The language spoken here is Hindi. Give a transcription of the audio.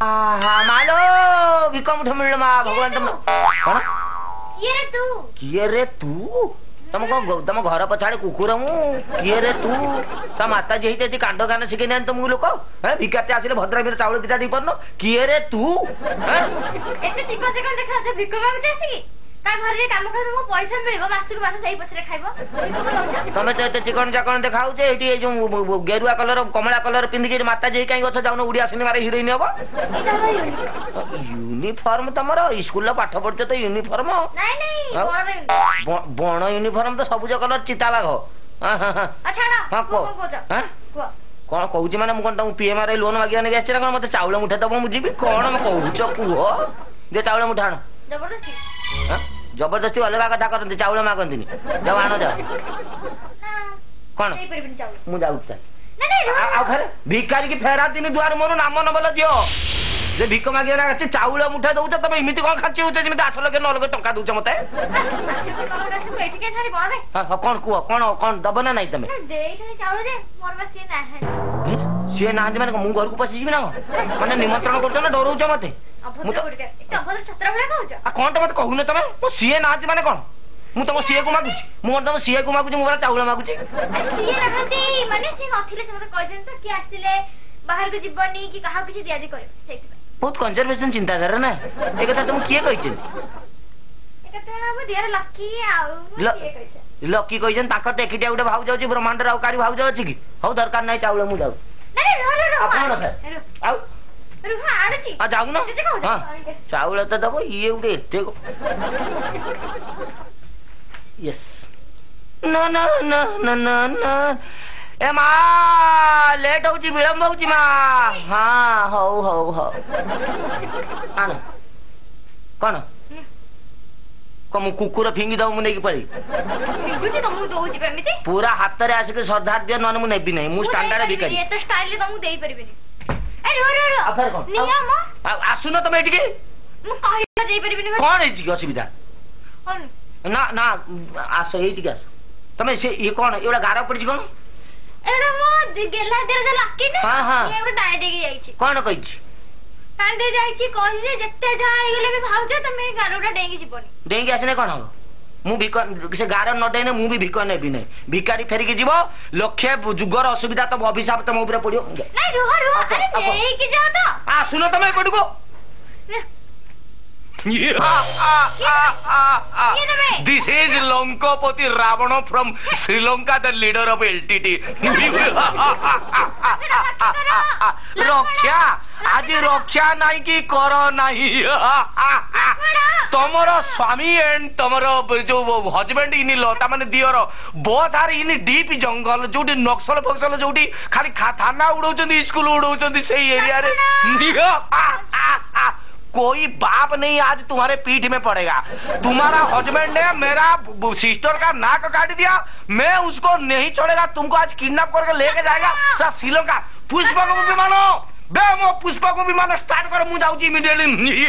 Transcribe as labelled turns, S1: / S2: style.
S1: मालो भिक मुठ मिल मा भगवान तुम कौन किए रे तू तुम कौन तुम घर पछाड़े कुकुर मु किए रे तू सा माता जी होती कांड गान शिखे तुमको लोक भिकाते आसिले भद्रा मेरे चाउल दिटा दे पारन किए रे तू तमें तो एत चिकन चाकन देखा जो गेरुआ कलर कमला कलर पिंधिक माता जी कहीं गछ जाऊन उड़िया सिनेमा हिरोइन हम यूनिफॉर्म तुम स्कूल पाठ पढ़ तो यूनिफॉर्म बण यूनिफॉर्म तो सबुज कलर चिता बाघ कौन कहूँ मैंने मुझे पीएमआर लोन मागे नहीं आस मत चाउल मुठे दब मुझे कौन कौच कुह दे चाउल मुठे आण जबरदस्ती अलग कथा करते चाउल मागती जाओ आण जाओ कौन मुझे भिकारी की फेरा दिन दुआर मोर नाम नबल झील भिक मागे चाउल मुठे दौच तुम इमती कौन खाची हो 8 लाख 9 लाख टंका दौच मत कौन कह कौन कौन दब ना नहीं तुम सी ना मैंने घर को पशिजी ना मैंने निमंत्रण कर डरौच मत कौन तो मत कहून तुम सीए ना मैंने कौन मु तुम सीए को मागुची मु तुम सीए को मागुची मु चाउल मागुची बहुत कंजर्वेशन चिंताधारा ना एक कथा तुम किए कही लकी कही तो एकिटिया गोटे भाव जाऊँ ब्रह्मांड आउ कारी भाव अच्छी कि हौ दरकार नहीं चाउल मु जाऊ जाऊ ना चाउल तो दब ये गोटे एत यस न न न न न ए मा लेट होची विलंब होची मा हाँ हौ हौ हौ आण कौन कम कुकुर फिंगी दब मुझे पड़ी पूरा हाथ में आसिक श्रद्धा दियो न मुझे नेबी नहीं मुझे स्टैंडर्ड भिखारी आसुन तुम ये कौन है असुविधा ना ना आस ये आस तुम से ये कौन ये गार पड़ी कौन कौन कही डेंगी आसने कौन हम मुझे गार न डेने मु भी भिक नेबी नहीं भिकारी फेरिकी जीव लक्षे जुगर असुविधा तो अभिशाप तुम ऊपर पड़ो आसुन तुम एपट को This is Lankapati Ravana from Sri Lanka, the leader of LTT. रक्षा आज रक्षा नहीं कि कर नहीं तमर स्वामी एंड तमर जो हजबैंड इन लता माने दियर बोथ आर इन डीप जंगल जो नक्सल फक्सल जो खाली थाना उड़ाउछंती स्कूल उड़ाउछंती से एरिया रे कोई बाप नहीं आज तुम्हारे पीठ में पड़ेगा। तुम्हारा हस्बैंड ने मेरा सिस्टर का नाक काट दिया, मैं उसको नहीं छोड़ेगा, तुमको आज किडनैप करके लेके जाएगा श्रीलंका। पुष्पक विमान बे मो पुष्पक विमान स्टार्ट कर, मुझे जाऊँ इमीडिएटली।